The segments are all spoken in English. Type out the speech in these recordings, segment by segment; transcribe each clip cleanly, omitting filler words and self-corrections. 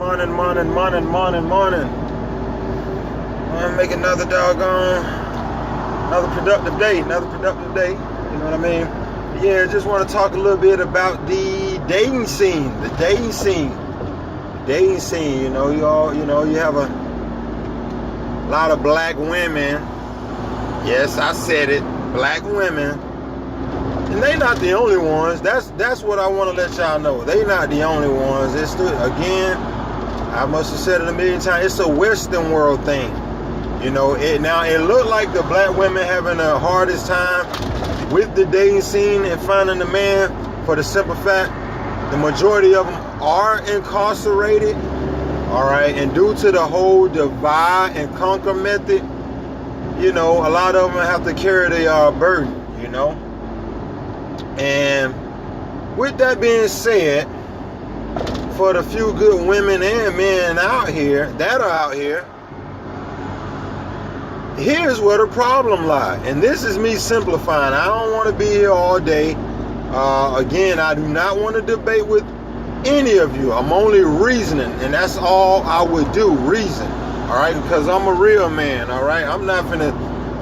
Morning. I'm making another productive day. You know what I mean? Yeah, just want to talk a little bit about the dating scene. You know, you have a lot of black women. Yes, I said it, black women. And they not the only ones. That's what I want to let y'all know. They not the only ones. It's again, I must have said it a million times. It's a Western world thing. You know, it looked like the black women having the hardest time with the dating scene and finding the man, for the simple fact the majority of them are incarcerated. All right, and due to the whole divide and conquer method, you know, a lot of them have to carry the burden. You know. And with that being said, for the few good women and men that are out here, here's where the problem lies. And this is me simplifying. I don't want to be here all day. Again, I do not want to debate with any of you. I'm only reasoning, and that's all I would do, reason. All right, because I'm a real man. All right, I'm not finna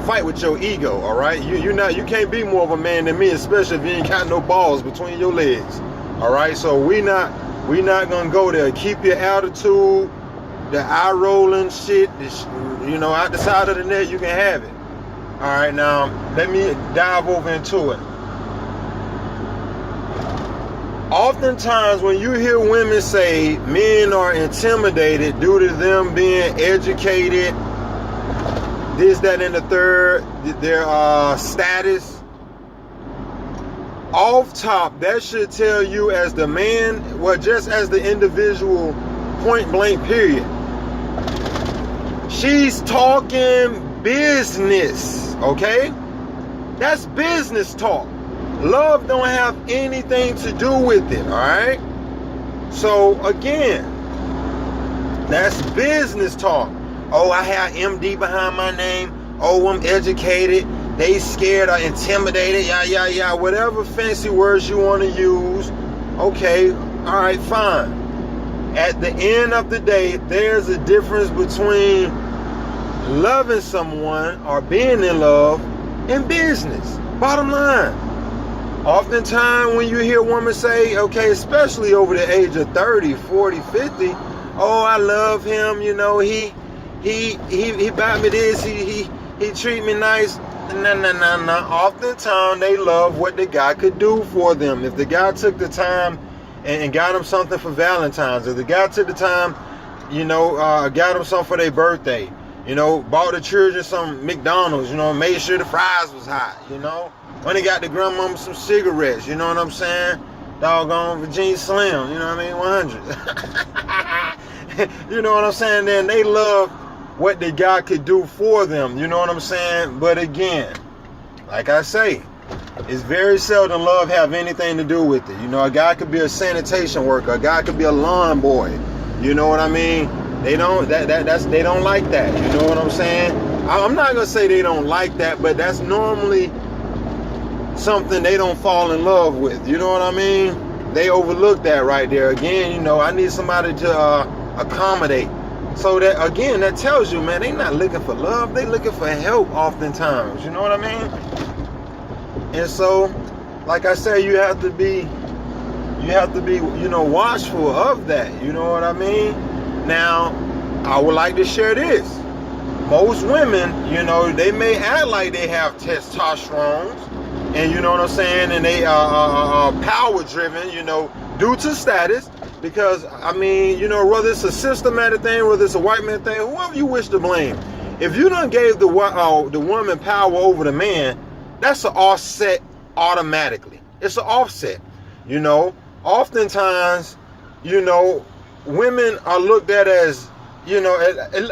fight with your ego. All right, you can't be more of a man than me, especially if you ain't got no balls between your legs. All right, so we not gonna go there. Keep your attitude, the eye rolling shit, you know, out the side of the net. You can have it. All right, now let me dive over into it. Oftentimes when you hear women say men are intimidated due to them being educated, this, that, and the third, their status, off top, that should tell you as the man, well, just as the individual, point blank period, she's talking business, okay? That's business talk. Love don't have anything to do with it, all right? So again, that's business talk. Oh, I have MD behind my name. Oh, I'm educated. They scared or intimidated. Yeah. Whatever fancy words you want to use. Okay, all right, fine. At the end of the day, there's a difference between loving someone or being in love and business. Bottom line. Oftentimes when you hear women say, okay, especially over the age of 30, 40, 50, oh, I love him, you know, he bought me this, he treat me nice. No. Oftentimes they love what the guy could do for them. If the guy took the time and got them something for Valentine's, if the guy took the time, you know, got them something for their birthday, you know, bought the children some McDonald's, you know, made sure the fries was hot, you know, when they got the grandmama some cigarettes, you know what I'm saying? Doggone Virginia Slim, you know what I mean? 100. You know what I'm saying? Then they love what the guy could do for them, you know what I'm saying? But again, like I say, it's very seldom love have anything to do with it. You know, a guy could be a sanitation worker, a guy could be a lawn boy, you know what I mean? They don't they don't like that, you know what I'm saying? I'm not gonna say they don't like that, but that's normally something they don't fall in love with, you know what I mean? They overlook that right there. Again, you know, I need somebody to accommodate. So that, again, that tells you, man, they not looking for love, they looking for help oftentimes, you know what I mean? And so, like I said, you have to be, you know, watchful of that, you know what I mean? Now, I would like to share this. Most women, you know, they may act like they have testosterone, and you know what I'm saying, and they are power driven, you know, due to status. Because, I mean, you know, whether it's a systematic thing, whether it's a white man thing, whoever you wish to blame, if you done gave the woman power over the man, that's an offset automatically. It's an offset, you know. Oftentimes, you know, women are looked at as, you know,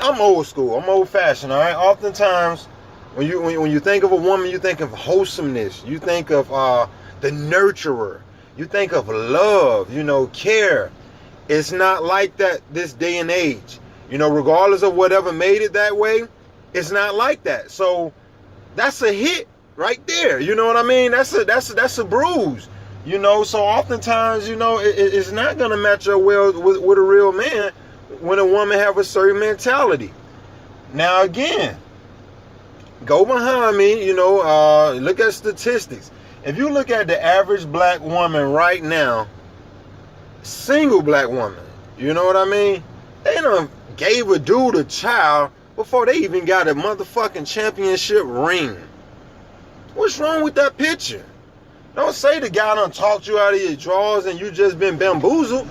I'm old school, I'm old fashioned, all right? Oftentimes, when you think of a woman, you think of wholesomeness, you think of the nurturer, you think of love, you know, care. It's not like that this day and age. You know, regardless of whatever made it that way, it's not like that. So that's a hit right there. You know what I mean? That's a bruise. You know, so oftentimes, you know, it's not gonna match up well with a real man when a woman have a certain mentality. Now again, go behind me, you know, look at statistics. If you look at the average black woman right now, single black woman, you know what I mean? They done gave a dude a child before they even got a motherfucking championship ring. What's wrong with that picture? Don't say the guy done talked you out of your drawers and you just been bamboozled.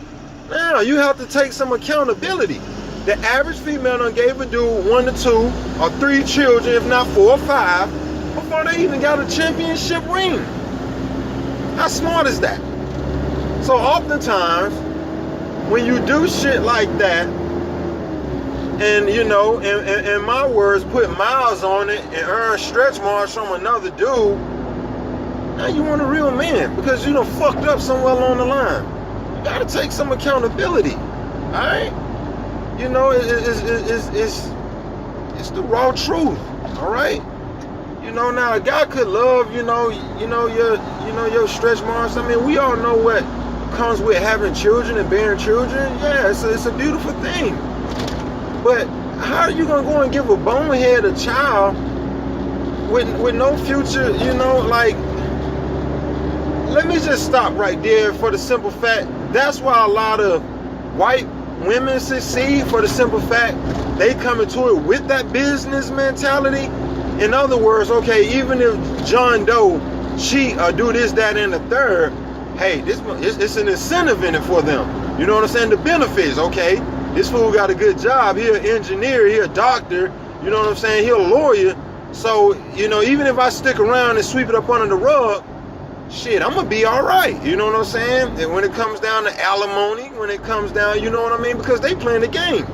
Now, you have to take some accountability. The average female done gave a dude 1 to 2 or 3 children, if not 4 or 5, before they even got a championship ring. How smart is that? So oftentimes, when you do shit like that, and you know, in my words, put miles on it and earn stretch marks from another dude, now you want a real man because you done fucked up somewhere along the line. You gotta take some accountability, all right? You know, it's the raw truth, all right? You know, now a guy could love, your stretch marks. I mean, we all know what comes with having children and bearing children. Yeah, it's a beautiful thing. But how are you gonna go and give a bonehead a child with no future? You know, like, let me just stop right there for the simple fact that's why a lot of white women succeed, for the simple fact they come into it with that business mentality. In other words, okay, even if John Doe cheat or do this, that, and the third, hey, it's an incentive in it for them. You know what I'm saying? The benefits, okay? This fool got a good job. He an engineer, he a doctor, you know what I'm saying? He a lawyer. So, you know, even if I stick around and sweep it up under the rug, shit, I'm gonna be all right. You know what I'm saying? And when it comes down to alimony, when it comes down, you know what I mean? Because they playing the game.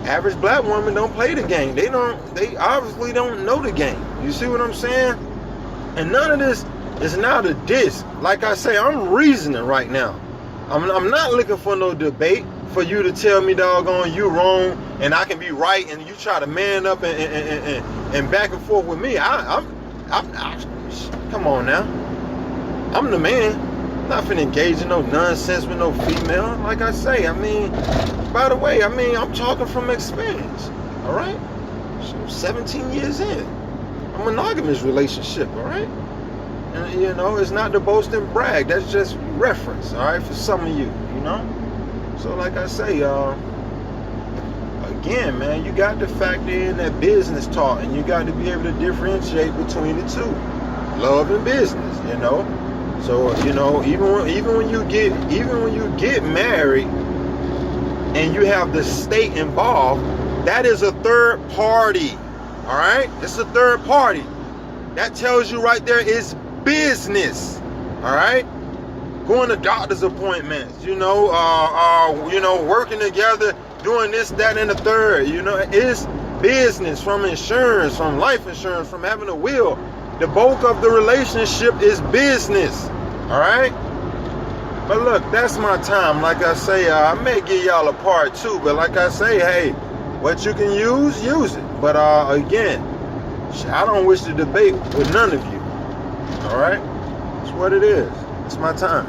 Average black woman don't play the game. They obviously don't know the game. You see what I'm saying? And none of this is not a diss. Like I say, I'm reasoning right now. I'm not looking for no debate for you to tell me, doggone, you wrong and I can be right, and you try to man up and back and forth with me. I'm come on now. I'm the man. I'm not finna engage in no nonsense with no female. Like I say, I mean, by the way, I mean, I'm talking from experience. All right? So I'm 17 years in a monogamous relationship. All right? And, you know, it's not to boast and brag. That's just reference, all right, for some of you, you know? So like I say, again, man, you got to factor in that business talk, and you got to be able to differentiate between the two, love and business, you know? So, you know, even when you get married and you have the state involved, that is a third party, all right? It's a third party. That tells you right there it's business, all right? Going to doctor's appointments, you know, working together, doing this, that, and the third, you know, it's business. From insurance, from life insurance, from having a will. The bulk of the relationship is business, all right? But look, that's my time. Like I say, I may give y'all a part 2, but like I say, hey, what you can use it. But again, I don't wish to debate with none of you. All right, it's what it is. It's my time.